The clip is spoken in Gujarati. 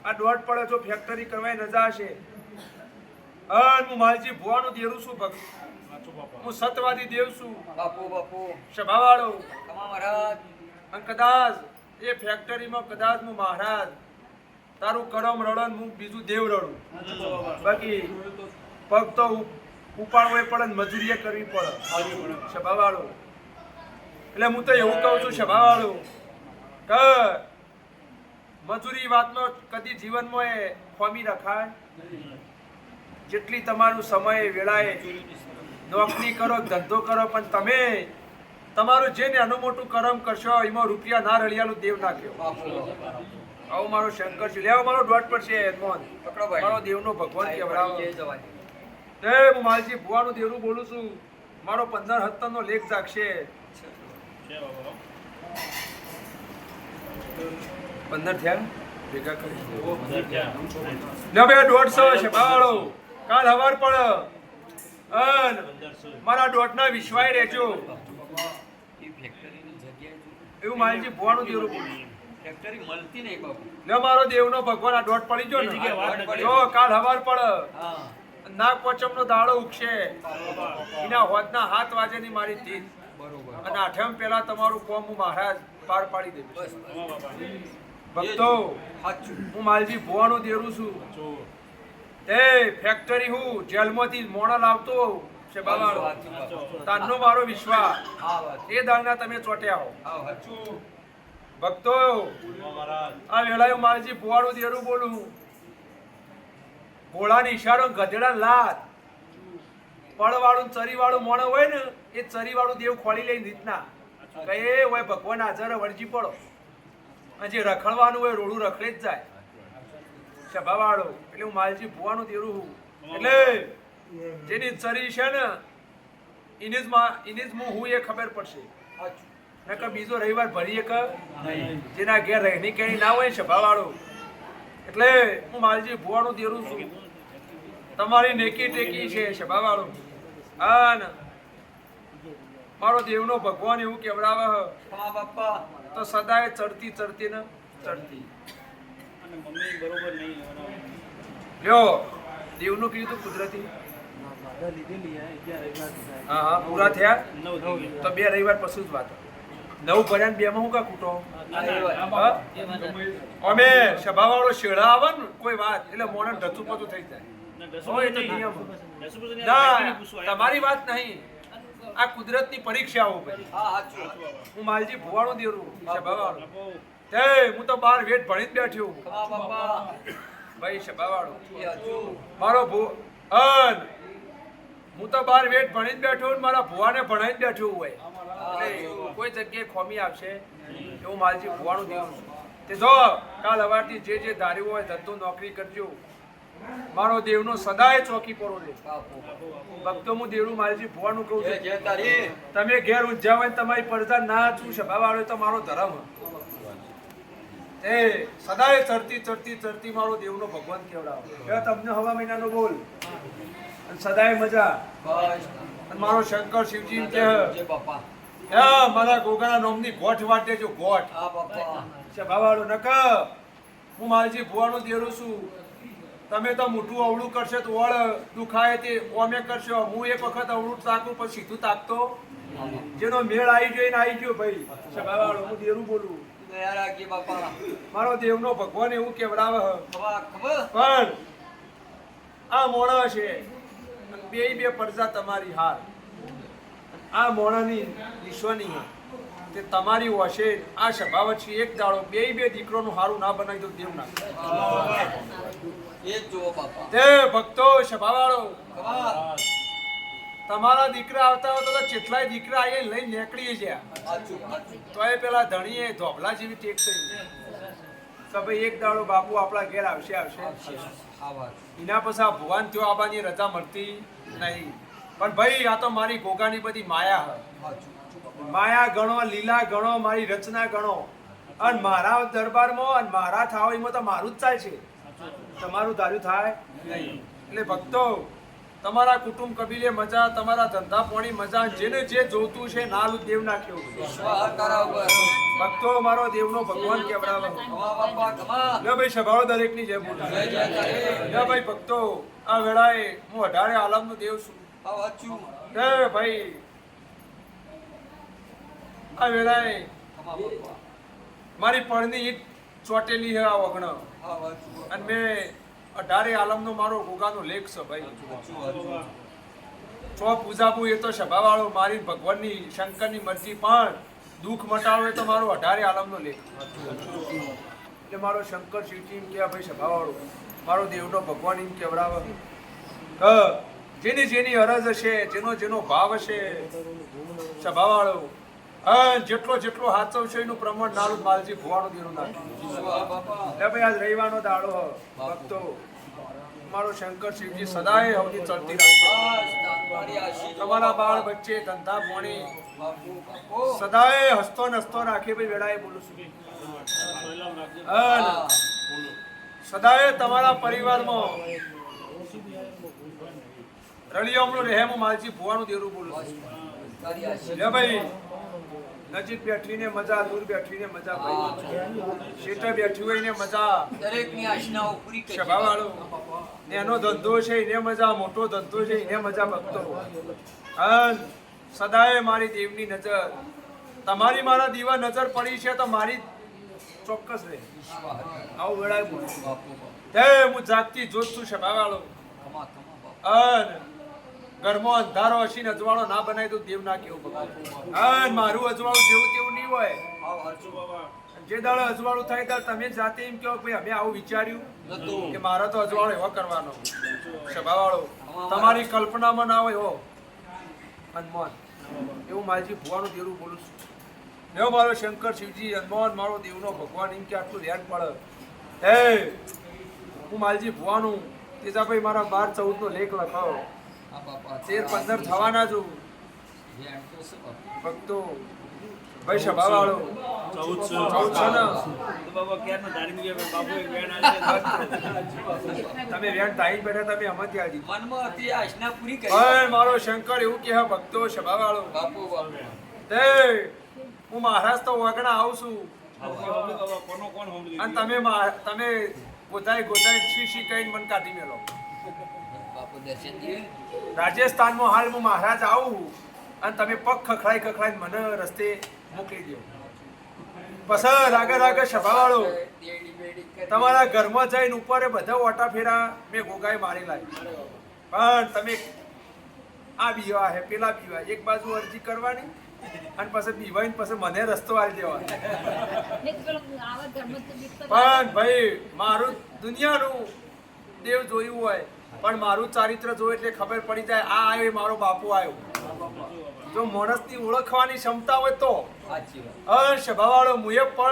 આ દોઢ પડે જો ફેક્ટરી કરવાય રજા હશે અન હું માલજી ભુવાનું દેરું છું ભક્ત હું સતવાદી દેવ છું બાપુ બાપુ સભાવાળો કમા મહારાજ અને કદાચ એ ફેક્ટરીમાં કદાચ હું મહારાજ તારું કરમ રડન હું બીજું દેવ રડું બાકી પગ તો ઉપાડવો પડે ને મજૂરીએ કરવી પડે સભાવાળો એટલે હું તો એવું કહું છું સભાવાળો કે મજૂરી વાતનો કદી જીવનમાં એ ખોમી રખાય જેટલી તમારું સમય વેળાએ નોકરી કરો ધંધો કરો પણ તમે તમારું જે નાનું મોટું કરમ કરશો એમાં રૂપિયા ના રળિયાનું દેવ ના કહેવો આવો મારો શંકર છે લેવો મારો દોઢ પડશે મોહન મારો દેવનો ભગવાન કહેવાય હું માલજી ભુવાનું દેવનું બોલું છું મારો 15 નો લેખ જાગશે 15 થયા ભેગા કરી લે બે 150 છે બાળો કાલ હવાર પડ અન મારા દોઢના વિશ્વાય રહેજો એવું માલજી ભુવાનું દેવનું બોલું ફેક્ટરી મળતી નહીં બાપુ લે મારો દેવનો ભગવાન આ દોઢ પડી ગયો ને જો કાલ હવાર પડ નાગ પોચમનો દાડો ઉગશે એના હોદના 7 વાગ્યાની મારી તીજ બરોબર અને 8મ પહેલા તમારું કોમ હું મહારાજ પાર પાડી દેવીશ ભક્તો હું માલજી ભુવાનું દેરું છું એ ફેક્ટરી હું જેલમાંથી મોણા લાવતો છે બાબા તારનો મારો વિશ્વાસ એ દાળના તમે ચોટ્યા હો ભક્તો આ વેળાએ માલજી ભુવાનું દેરું બોલું ઘોડાને ઈશારો ગધેડા લાત પડવાળું ચરીવાળું મોણ હોય ને એ ચરીવાળું દેવ ખોલી લઈને રીતના કહે હોય ભગવાન હાજર વળજી પડો અને જે રખડવાનું હોય રોડું રખડે જ જાય સભાવાળો એટલે હું માલજી ભુવાનું દેરું એટલે જેની ચરી છે ને ઇનેજ હું એ ખબર પડશે નકર બીજો રવિવાર ભરીએ કે જેના ઘેર રહેણી કેણી ના હોય સભાવાળો એટલે હું માલજી ભુવાનું દેરું છું તમારી નેકી ટેકી છે સભાવાળો હા ને મારો દેવનો ભગવાન એવું કેવડાવે બાપા તો સદાય ચડતી ચડતી ને ચડતી લ્યો દેવનું કીધું કુદરતી હા હા પૂરા થયા તો 2 રવિવાર પછી જ વાત 9 ભર્યા 2 માં હું કા કૂટો અમે સભાવાળો શેડા આવે ને કોઈ વાત એટલે મોણ ઢચું પતું થઈ જાય તમારી વાત નહીં આ કુદરતની પરીક્ષાઓ હું માલજી ભુવાનું દેરું સભાવાળો હું તો 12 વેટ ભણીને બેઠ્યો ભાઈ સભાવાળો મારો હું તો 12 વેટ ભણીને બેઠો મારા ભુવાને ભણાઈને બેઠો હોય એટલે કોઈ જગ્યાએ ખોમી આવશે એવું માલજી ભુવાનું દેવું તે જો કાલ હવારથી જે ધાર્યું હોય ધંધો નોકરી કરજો મારો દેવનો સદાય ચોકી પરો લે ભક્તો હું દેવનું માલજી ભુવાનું કહું છું તમે ઘેર ઊંઝા હોય તમારી પડદા ના છું સભાવાળો તો મારો ધર્મ એ સદાય ચડતી ચડતી ચડતી મારો દેવનો ભગવાન કેવડાવો તમને હવા મહિનાનો બોલ સદાય મજા અને મારો શંકર શિવજી કે મારા ગોગાના નામની ગોઠ વાટે જો ગોઠ સભાવાળો નક હું માલજી ભુવાનું દેરું છું તમે તો મોટું અવળું કરશે તો વળ દુખાય તે ઓમે કરશો હું એક વખત અવળું તાકું પછી સીધું તાકતો જેનો મેળ આવી ગયો ને આવી ગયો ભાઈ સભાવાળો હું દેરું બોલું મારો દેવનો ભગવાન એવું કેવડાવે પણ આ મોણા છે બે પડદા તમારી હાર આ મોણાની વિશ્વની તે તમારી હશે આ સભાવત છે એક દાડો બે દીકરોનું હારું ના બનાવી દો દેવ ના તે ભક્તો સભાવાળો તમારા દીકરા આવતા હોય તો કેટલાય દીકરા એ લઈને નીકળી ગયા તો એ પેલા ધણીએ ધોબલા જેવી ટેક થઈ કે ભાઈ એક દાડો બાપુ આપણા ઘેર આવશે એના પછી આ ભગવાન ત્યો આવવાની રજા મળતી નહીં પણ ભાઈ આ તો મારી ગોગાની બધી માયા માયા ગણો લીલા ગણો મારી રચના ગણો અને મારા દરબારમાં અને મારા થાવડીમાં તો મારું જ ચાલશે તમારું ધાર્યું થાય નહીં એટલે ભક્તો તમારા કુટુંબ કબીલે મજા, તમારા ધંધા પોણી મજા, જેને જે જોતું છે નાલ દેવ નાખ્યો. વિશ્વાસ તારા ઉપર. ભક્તો મારો દેવનો ભગવાન કેવડાવે. ખમા બાપા ખમા. લે ભાઈ સભાઓ દરેકની જય બોલો. જય જય તારી. લે ભાઈ ભક્તો, આ વેળાએ હું 18 આલમનો દેવ છું. આ વાંચું. લે ભાઈ આ વેળાએ ખમા બાપા. મારી પડની ઈટ ચોટેલી છે આ વગણ, આ વાંચું. અને મેં 18 આલમનો મારો ગોગાનો લેખ છે ભાઈ. વાંચું. છો પૂજાપુ એ તો સભાવાળો, મારી ભગવાનની શંકરની મરજી, પણ દુઃખ મટાડો એ તો મારો 18 આલમનો લેખ. એટલે મારો શંકર શિવજી એમ કે ભાઈ સભાવાળો મારો દેવનો ભગવાન એમ કેવડાવે. જેની જેની અરજ હશે, જેનો જેનો ભાવ હશે સભાવાળો, જેટલો જેટલો હાચવશે એનું પ્રમાણ નાલું માલજી ભુવાનો દેવનું નાખ્યું. વિશ્વાસ બાપા. એટલે ભાઈ આજ રવિવારનો દાડો હ. ભક્તો મારો શંકર શિવજી સદાય હવની ચડતી રાખે. બસ તારી આશીર્વાદ. તમારા બાળ બચ્ચે ધંધા પોણી બાપુ બાપુ. સદાય હસતો નસતો રાખે ભાઈ વેળાએ બોલું છું. અને હા. સદાય તમારા પરિવારમાં રળિયામણું રહે હું માલજી ભુવાનું દેરું બોલું છું. તારી આશીર્વાદ. લે ભાઈ નજીક બેઠીને મજા, દૂર બેઠીને મજા ભાઈ, શેઠે બેઠી હોય ને મજા, દરેકની આશનાઓ પૂરી કરી. સભાવાળો એનો ધંધો છે એને મજા, મોટો ધંધો છે એને મજા. ભક્તો અન સદાય મારી દેવની નજર, તમારી મારા દીવા નજર પડી છે તો મારી ચોક્કસ રહે. વિશ્વાસ. આવું વેળાએ બોલું. બાપુ બાપુ. હે હું જાગતી જોત છું સભાવાળો. ખમા ખમા બાપુ. અન ઘરમાં અંધારો હસીને અજવાળો ના બનાવી તો દેવ ના કેવું ભગવાન. અન મારું અજવાળું જેવું તેવું નહીં હોય. આ વાંચું બાબા. જે દાડે અજવાળું થાય ત્યારે તમે જાતે એમ કહો ભાઈ અમે આવું વિચાર્યું નતું. કે મારો તો અજવાળો એવો કરવાનો. સભાવાળો તમારી કલ્પનામાં ના હોય હો હનુમાન, એવું માલજી ભુવાનું દેવું બોલું છું. એવો મારો શંકર શિવજી હનુમાન મારો દેવનો ભગવાન એમ કે આટલું ધ્યાન પડે. હે હું માલજી ભુવાનું તેજાભાઈ મારા 12-14 નો લેખ લખાવો. આ બાપા. 13-15 થવાના છું ધ્યાન તો છે બાપુ. ભક્તો. ભાઈ સભાવાળો 14 છે ને? તમે વેણ તાઈ બેઠા, તમે અમારી આજી. મનમાં હતી આશના પૂરી કરી. પણ મારો શંકર એવું કહે ભક્તો સભાવાળો, બાપુ બાપુ. તે હું મહારાજ તો વગણા આવું છું અને તમે ગોતાઈ ગોતાઈ શી કહીને મને કાઢી મેલો. બાપુ દર્શન દે. રાજસ્થાનમાં હાલ હું મહારાજ આવું અને તમે પગ ખખડાઈ મને રસ્તે મોકલી દો. પછી રાગે રાગે સભાવાળો દેડી બેડી કરી. તમારા ઘરમાં જઈને ઉપર બધા ઓટા ફેરા મેં ગોગાઈ મારી લાવી. પણ તમે આ બીવા હે પેલા બીવા, એક બાજુ અરજી કરવાની અને પછી બીવાઈને પછી મને રસ્તો આલી દેવાનો. પણ ભાઈ મારું દુનિયાનું દેવ જોયું હોય પણ મારું ચારિત્ર જોયું એટલે ખબર પડી જાય આ આવ્યો મારો બાપુ આવ્યો. જો માણસની ઓળખવાની ક્ષમતા હોય તો સાચી વાત. સભાવાળો મુએ પણ